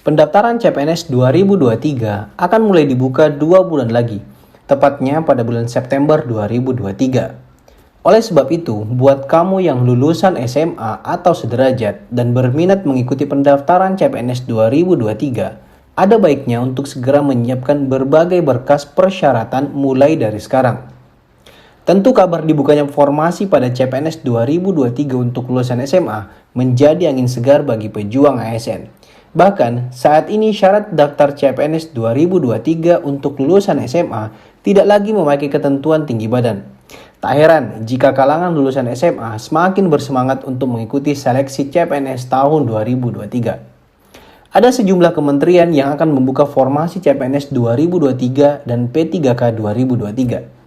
Pendaftaran CPNS 2023 akan mulai dibuka 2 bulan lagi, tepatnya pada bulan September 2023. Oleh sebab itu, buat kamu yang lulusan SMA atau sederajat dan berminat mengikuti pendaftaran CPNS 2023, ada baiknya untuk segera menyiapkan berbagai berkas persyaratan mulai dari sekarang. Tentu kabar dibukanya formasi pada CPNS 2023 untuk lulusan SMA menjadi angin segar bagi pejuang ASN. Bahkan, saat ini syarat daftar CPNS 2023 untuk lulusan SMA tidak lagi memakai ketentuan tinggi badan. Tak heran jika kalangan lulusan SMA semakin bersemangat untuk mengikuti seleksi CPNS tahun 2023. Ada sejumlah kementerian yang akan membuka formasi CPNS 2023 dan P3K 2023.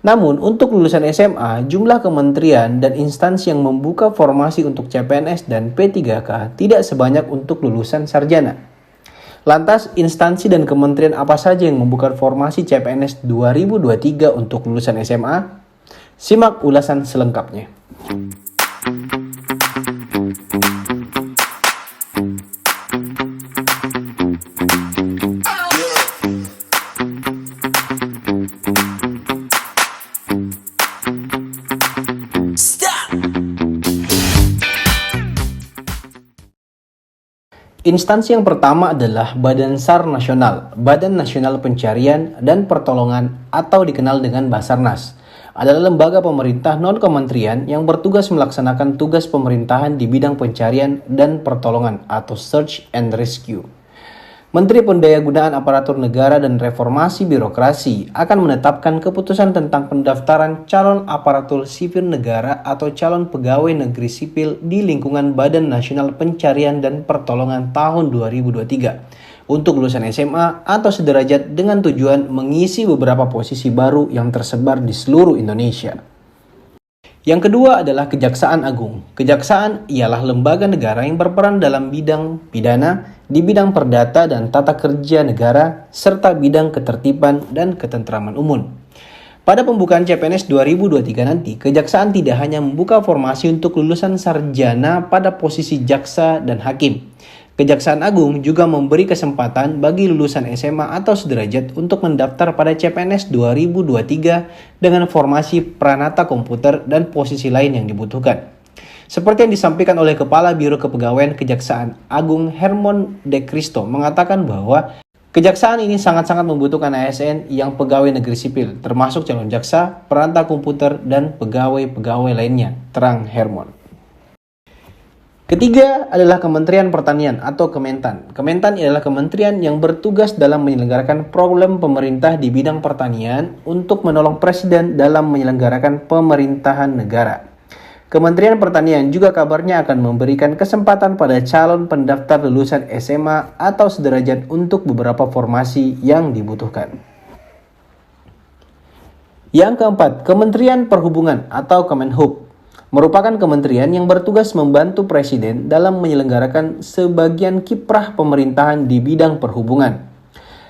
Namun, untuk lulusan SMA, jumlah kementerian dan instansi yang membuka formasi untuk CPNS dan P3K tidak sebanyak untuk lulusan sarjana. Lantas, instansi dan kementerian apa saja yang membuka formasi CPNS 2023 untuk lulusan SMA? Simak ulasan selengkapnya. Instansi yang pertama adalah Badan SAR Nasional, Badan Nasional Pencarian dan Pertolongan atau dikenal dengan Basarnas. Adalah lembaga pemerintah non-kementerian yang bertugas melaksanakan tugas pemerintahan di bidang pencarian dan pertolongan atau Search and Rescue. Menteri Pendayagunaan Aparatur Negara dan Reformasi Birokrasi akan menetapkan keputusan tentang pendaftaran calon aparatur sipil negara atau calon pegawai negeri sipil di lingkungan Badan Nasional Pencarian dan Pertolongan tahun 2023 untuk lulusan SMA atau sederajat dengan tujuan mengisi beberapa posisi baru yang tersebar di seluruh Indonesia. Yang kedua adalah Kejaksaan Agung. Kejaksaan ialah lembaga negara yang berperan dalam bidang pidana, di bidang perdata dan tata kerja negara, serta bidang ketertiban dan ketentraman umum. Pada pembukaan CPNS 2023 nanti, Kejaksaan tidak hanya membuka formasi untuk lulusan sarjana pada posisi jaksa dan hakim. Kejaksaan Agung juga memberi kesempatan bagi lulusan SMA atau sederajat untuk mendaftar pada CPNS 2023 dengan formasi pranata komputer dan posisi lain yang dibutuhkan. Seperti yang disampaikan oleh Kepala Biro Kepegawaian Kejaksaan Agung Hermon De Cristo mengatakan bahwa Kejaksaan ini sangat-sangat membutuhkan ASN yang pegawai negeri sipil, termasuk calon jaksa, pranata komputer, dan pegawai-pegawai lainnya, terang Hermon. Ketiga adalah Kementerian Pertanian atau Kementan. Kementan adalah kementerian yang bertugas dalam menyelenggarakan program pemerintah di bidang pertanian untuk menolong presiden dalam menyelenggarakan pemerintahan negara. Kementerian Pertanian juga kabarnya akan memberikan kesempatan pada calon pendaftar lulusan SMA atau sederajat untuk beberapa formasi yang dibutuhkan. Yang keempat, Kementerian Perhubungan atau Kemenhub merupakan kementerian yang bertugas membantu presiden dalam menyelenggarakan sebagian kiprah pemerintahan di bidang perhubungan.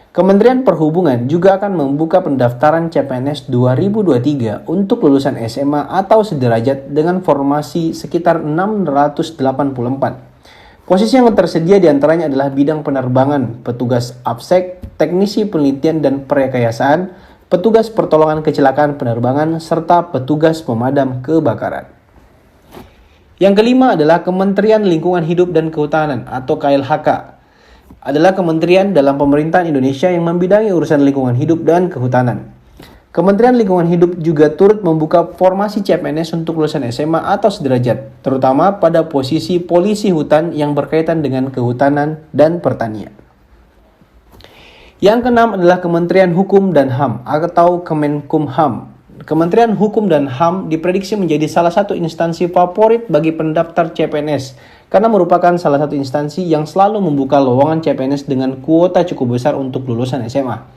Kementerian Perhubungan juga akan membuka pendaftaran CPNS 2023 untuk lulusan SMA atau sederajat dengan formasi sekitar 684. Posisi yang tersedia diantaranya adalah bidang penerbangan, petugas APSEC, teknisi penelitian dan perekayasaan, petugas pertolongan kecelakaan penerbangan, serta petugas pemadam kebakaran. Yang kelima adalah Kementerian Lingkungan Hidup dan Kehutanan atau KLHK. Adalah kementerian dalam pemerintahan Indonesia yang membidangi urusan lingkungan hidup dan kehutanan. Kementerian Lingkungan Hidup juga turut membuka formasi CPNS untuk lulusan SMA atau sederajat, terutama pada posisi polisi hutan yang berkaitan dengan kehutanan dan pertanian. Yang keenam adalah Kementerian Hukum dan HAM atau Kemenkumham. Kementerian Hukum dan HAM diprediksi menjadi salah satu instansi favorit bagi pendaftar CPNS karena merupakan salah satu instansi yang selalu membuka lowongan CPNS dengan kuota cukup besar untuk lulusan SMA.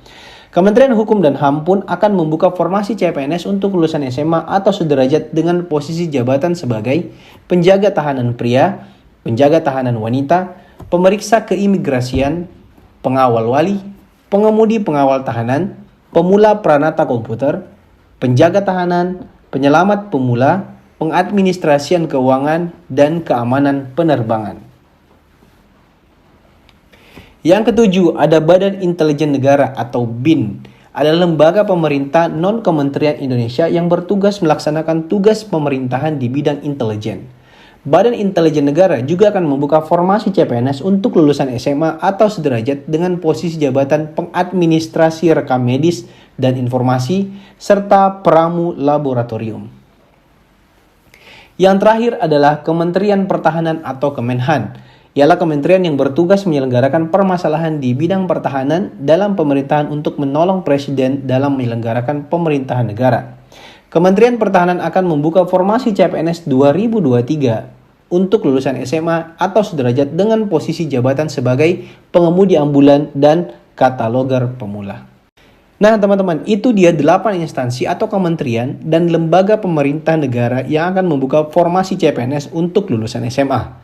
Kementerian Hukum dan HAM pun akan membuka formasi CPNS untuk lulusan SMA atau sederajat dengan posisi jabatan sebagai penjaga tahanan pria, penjaga tahanan wanita, pemeriksa keimigrasian, pengawal wali, pengemudi pengawal tahanan, pemula pranata komputer, penjaga tahanan, penyelamat pemula, pengadministrasian keuangan, dan keamanan penerbangan. Yang ketujuh, ada Badan Intelijen Negara atau BIN. Adalah lembaga pemerintah non-kementerian Indonesia yang bertugas melaksanakan tugas pemerintahan di bidang intelijen. Badan Intelijen Negara juga akan membuka formasi CPNS untuk lulusan SMA atau sederajat dengan posisi jabatan pengadministrasi rekam medis dan informasi, serta pramu laboratorium. Yang terakhir adalah Kementerian Pertahanan atau Kemenhan. Ialah kementerian yang bertugas menyelenggarakan permasalahan di bidang pertahanan dalam pemerintahan untuk menolong presiden dalam menyelenggarakan pemerintahan negara. Kementerian Pertahanan akan membuka formasi CPNS 2023 untuk lulusan SMA atau sederajat dengan posisi jabatan sebagai pengemudi ambulan dan kataloger pemula. Nah teman-teman, itu dia 8 instansi atau kementerian dan lembaga pemerintah negara yang akan membuka formasi CPNS untuk lulusan SMA.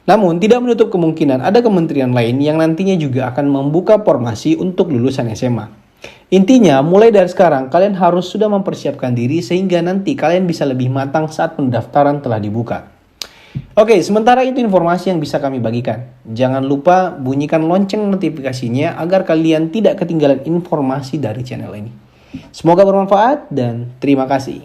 Namun, tidak menutup kemungkinan ada kementerian lain yang nantinya juga akan membuka formasi untuk lulusan SMA. Intinya, mulai dari sekarang kalian harus sudah mempersiapkan diri sehingga nanti kalian bisa lebih matang saat pendaftaran telah dibuka. Oke, sementara itu informasi yang bisa kami bagikan. Jangan lupa bunyikan lonceng notifikasinya agar kalian tidak ketinggalan informasi dari channel ini. Semoga bermanfaat dan terima kasih.